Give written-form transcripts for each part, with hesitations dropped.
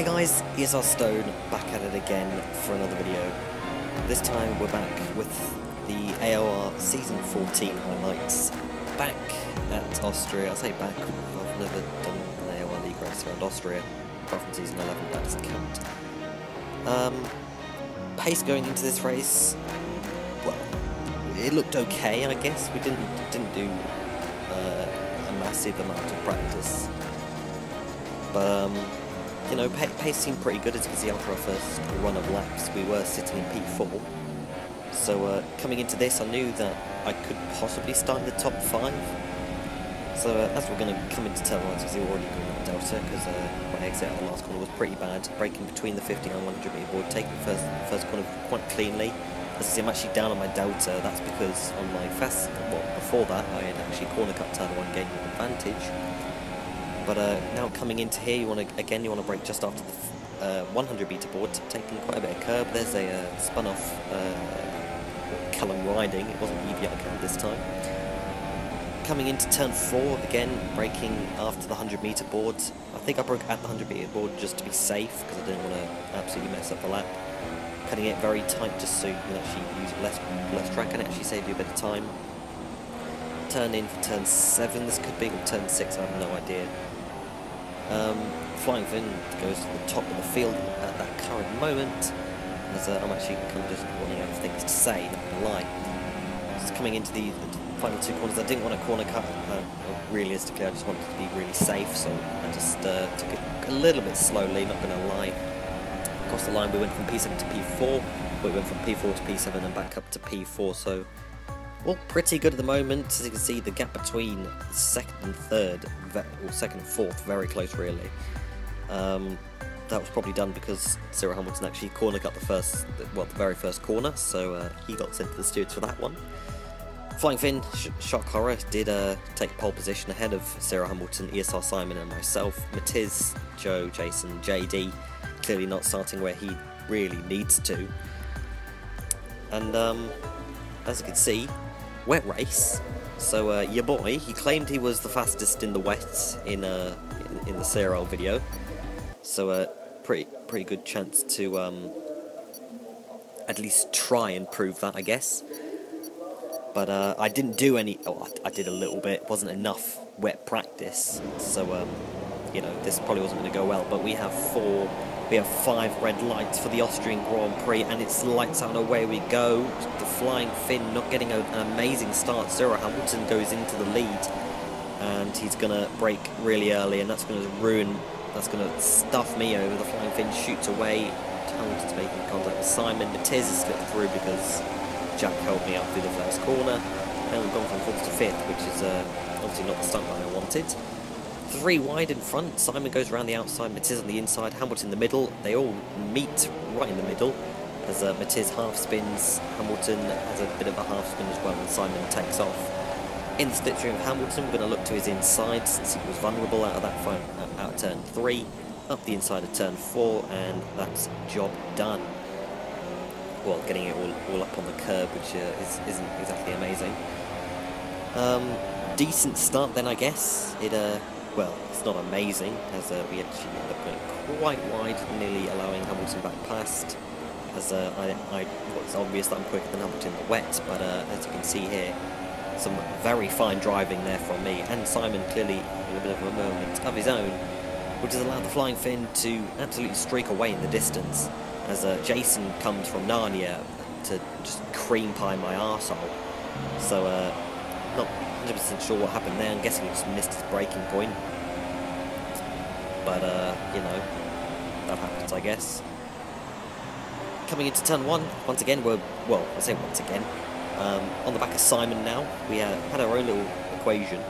Hey guys, ESR Stone back at it again for another video. This time we're back with the AOR Season 14 highlights. Back at Austria. I say back, I've never done an AOR League race around Austria, apart from Season 11, that doesn't count. Pace going into this race, well, it looked okay, I guess. We didn't do a massive amount of practice. But you know, pace seemed pretty good. As you can see, after our first run of laps, we were sitting in P4. So coming into this, I knew that I could possibly start in the top 5. So as we're going to come into turn 1, because we already got the delta, because my exit out of the last corner was pretty bad. Braking between the 50 and 100 meter board, taking the first corner quite cleanly. As you see, I'm actually down on my delta. That's because on my before that, I had actually corner cut turn 1, gaining an advantage. But now coming into here, you want to brake just after the 100 meter board, taking quite a bit of curb. There's a spun off Callum riding. It wasn't EVR this time. Coming into turn 4 again, braking after the 100 meter board. I think I broke at the 100 meter board just to be safe because I didn't want to absolutely mess up the lap. Cutting it very tight just so you can actually use less track and actually save you a bit of time. Turn in for turn 7. This could be, or turn 6. I have no idea. Flying Fin goes to the top of the field at that current moment, as I'm actually kind of just running out of things to say, not gonna lie. Just coming into the final 2 corners, I didn't want to corner cut, realistically I just wanted to be really safe, so I just took it a little bit slowly, not gonna lie. Across the line we went from P7 to P4, we went from P4 to P7 and back up to P4, so well, pretty good at the moment. As you can see, the gap between second and third, or second and fourth, very close really. That was probably done because Cyril Hamilton actually corner cut the very first corner, so he got sent to the stewards for that one. Flying Fin, shock horror, did take pole position ahead of Cyril Hamilton, ESR Simon and myself. Matiz, Joe, Jason, JD, clearly not starting where he really needs to. And as you can see, wet race. So your boy, he claimed he was the fastest in the wet in the CRL video. So pretty good chance to at least try and prove that, I guess. But I didn't do any. Oh, I did a little bit. It wasn't enough wet practice. So you know, this probably wasn't going to go well. But we have 5 red lights for the Austrian Grand Prix, and it's lights out and away we go. The Flying Fin not getting an amazing start. Cyril Hamilton goes into the lead, and he's going to brake really early, and that's going to stuff me over. The Flying Fin shoots away. Hamilton's making contact with Simon. Matiz has slipped through because Jack held me up through the first corner. And we've gone from 4th to 5th, which is obviously not the stunt line I wanted. 3 wide in front, Simon goes around the outside, Matiz on the inside, Hamilton in the middle. They all meet right in the middle as Matiz half spins, Hamilton has a bit of a half spin as well, and Simon takes off. In the slipstream of Hamilton, we're going to look to his inside since he was vulnerable out of turn 3, up the inside of turn 4, and that's job done. Well, getting it all up on the curb, which isn't exactly amazing. Decent start then, I guess. Well, it's not amazing, as we actually end up going quite wide, nearly allowing Hamilton back past, as it's obvious that I'm quicker than Hamilton in the wet, but as you can see here, some very fine driving there from me, and Simon clearly having a bit of a moment of his own, which has allowed the Flying Fin to absolutely streak away in the distance, as Jason comes from Narnia to just cream pie my arsehole. So, not 100% sure what happened there. I'm guessing he just missed his braking point. But, you know, that happens, I guess. Coming into turn 1, once again, I say once again, on the back of Simon now. We had our own little equation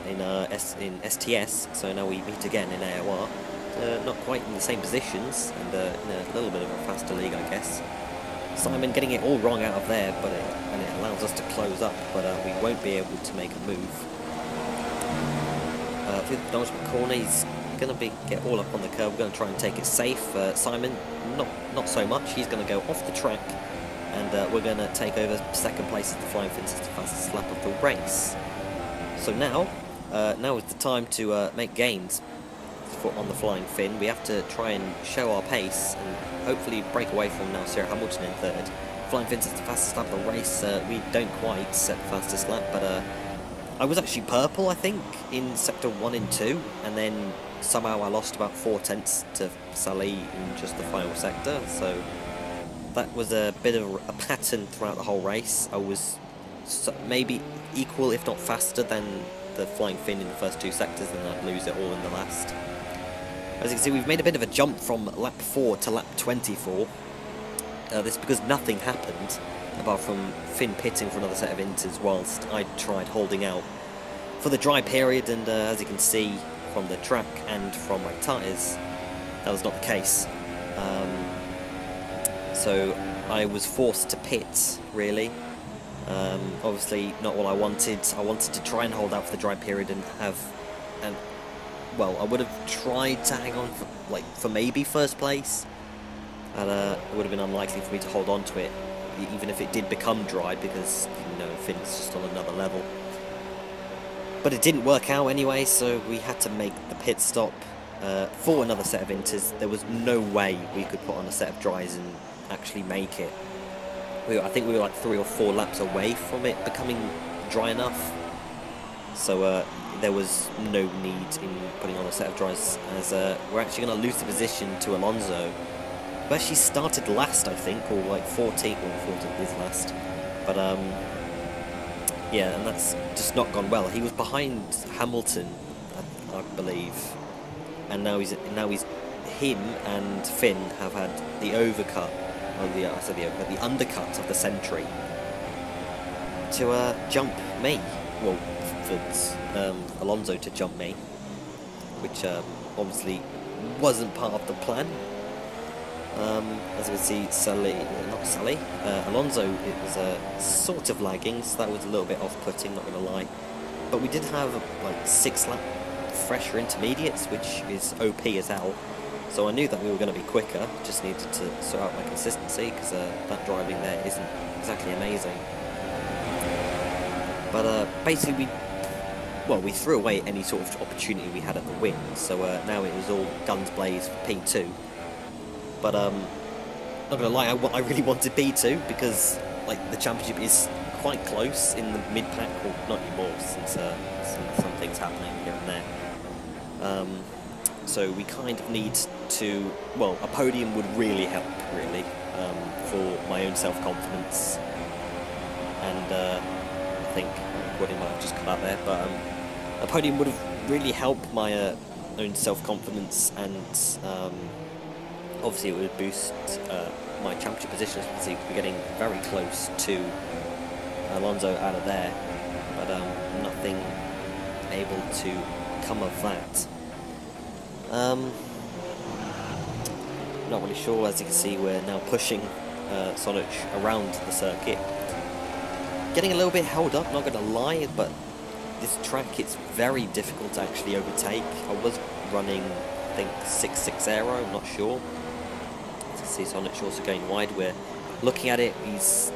in STS, so now we meet again in AOR. Not quite in the same positions, and in a little bit of a faster league, I guess. Simon getting it all wrong out of there, and it allows us to close up, but we won't be able to make a move. Through the penultimate corner, he's going to get all up on the curb. We're going to try and take it safe. Simon, not so much. He's going to go off the track, and we're going to take over second place as the Flying Fin's the fastest lap of the race. So now is the time to make gains. on the flying Finn. We have to try and show our pace and hopefully break away from now Sarah Hamilton in third. Flying Finn's the fastest lap of the race. We don't quite set the fastest lap, but I was actually purple, I think, in sector 1 and 2, and then somehow I lost about 4/10 to Sally in just the final sector, so that was a bit of a pattern throughout the whole race. I was maybe equal, if not faster, than the flying Finn in the first 2 sectors, and I'd lose it all in the last. As you can see, we've made a bit of a jump from lap 4 to lap 24. This is because nothing happened, apart from Finn pitting for another set of inters whilst I tried holding out for the dry period, and as you can see from the track and from my tyres, that was not the case. So I was forced to pit, really. Obviously not what I wanted. I wanted to try and hold out for the dry period and have, well, I would have tried to hang on for maybe first place, and it would have been unlikely for me to hold on to it, even if it did become dry, because, you know, Finn's just on another level. But it didn't work out anyway, so we had to make the pit stop for another set of inters. There was no way we could put on a set of dries and actually make it. I think we were like 3 or 4 laps away from it becoming dry enough, so there was no need in putting on a set of dries, as we're actually going to lose the position to Alonso, who actually started last, I think, or like 14th, or 14th is last, but yeah, and that's just not gone well. He was behind Hamilton, I believe, and now he's him and Finn have had the overcut, or the undercut of the century to jump me. Well, for Alonso to jump me, which obviously wasn't part of the plan. As you can see, Alonso, it was sort of lagging, so that was a little bit off-putting, not going to lie. But we did have like 6 lap fresher intermediates, which is OP as hell. So I knew that we were going to be quicker, just needed to sort out my consistency, because that driving there isn't exactly amazing. But basically we threw away any sort of opportunity we had at the win, so now it was all guns blazed for P2. But not gonna lie, I really wanted P2, because like the championship is quite close in the mid-pack, well, not anymore, since some things happening here and there. So we kind of need to, well, a podium would really help, really, for my own self-confidence, and I think recording might have just come out there, but a podium would have really helped my own self-confidence, and obviously it would boost my championship position. As you can see, we're getting very close to Alonso out of there, but nothing able to come of that. Not really sure. As you can see, we're now pushing Sonic around the circuit. Getting a little bit held up, not going to lie, but this track, it's very difficult to actually overtake. I was running, I think, 6.6 aero, I'm not sure. As you can see, Sonic's also going wide. We're looking at it, he's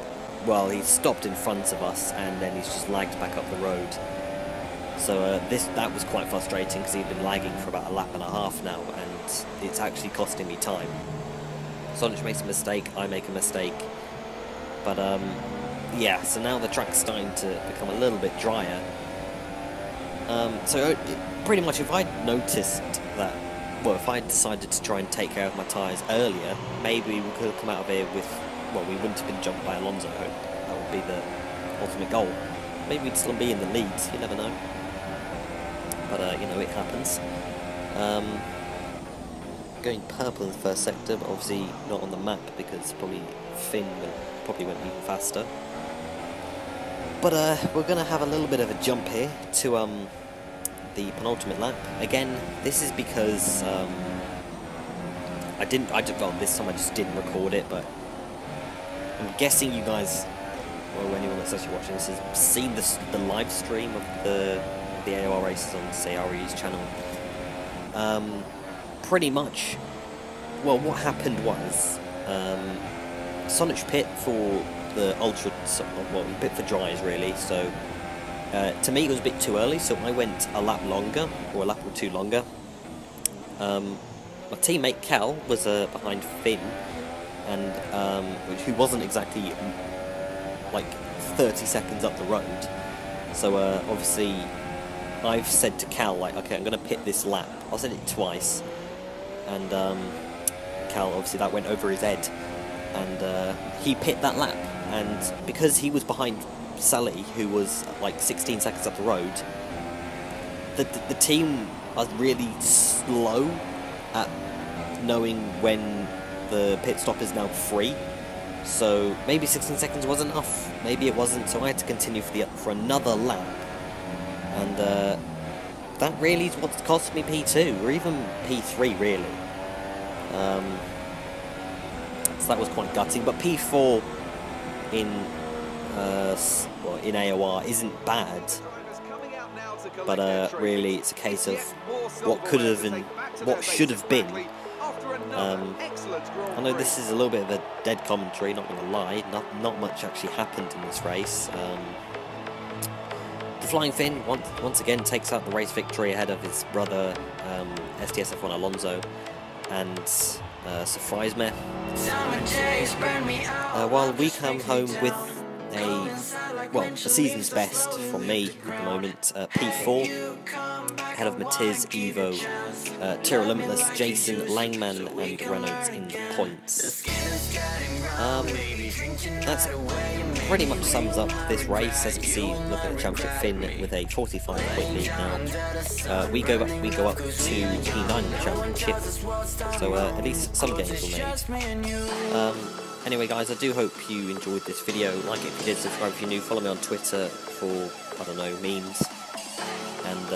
stopped in front of us, and then he's just lagged back up the road. So that was quite frustrating, because he'd been lagging for about a lap and a half now, and it's actually costing me time. Sonic makes a mistake, I make a mistake, but yeah, so now the track's starting to become a little bit drier. So pretty much, if I'd noticed that, well, if I decided to try and take care of my tyres earlier, maybe we could have come out of here with, well, we wouldn't have been jumped by Alonso. I hope that would be the ultimate goal. Maybe we'd still be in the leads, you never know. But, you know, it happens. Going purple in the first sector, but obviously not on the map, because probably Finn probably went even faster. But we're going to have a little bit of a jump here to the penultimate lap. Again, this is because well, this time I just didn't record it, but I'm guessing you guys, well, anyone that's actually watching this has seen the live stream of the AOR races on CRE's channel. Pretty much, well, what happened was Sonic pit for the ultra, well, we pit for dries really, so to me it was a bit too early, so I went a lap longer, or a lap or two longer, my teammate Cal was behind Finn, and who wasn't exactly like 30 seconds up the road. So obviously I've said to Cal, like, okay, I'm going to pit this lap. I said it twice, and Cal, obviously that went over his head, and he pit that lap, and because he was behind Sully, who was like 16 seconds up the road, the team are really slow at knowing when the pit stop is now free. So maybe 16 seconds wasn't enough, maybe it wasn't, so I had to continue for another lap, and that really is what's cost me P2, or even P3 really. So that was quite gutting, but P4 in in AOR isn't bad, but really it's a case of what could have and what should have been. I know this is a little bit of a dead commentary, not gonna lie, not much actually happened in this race. The Flying Finn once again takes out the race victory ahead of his brother STSF1 Alonso and surprise me. While we come home with a season's best from me at the moment, P4, ahead of Matiz, Evo, Tyrrell Limitless, Jason, Langman and Reynolds in the points. That's pretty much sums up this race. As you can see, look at the championship, Finn with a 45-point lead now. We go up to P9 in the championship, so at least some gains were made. Anyway guys, I do hope you enjoyed this video. Like it if you did, subscribe if you're new, follow me on Twitter for, I don't know, memes. And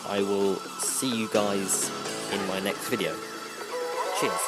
I will see you guys in my next video. Cheers.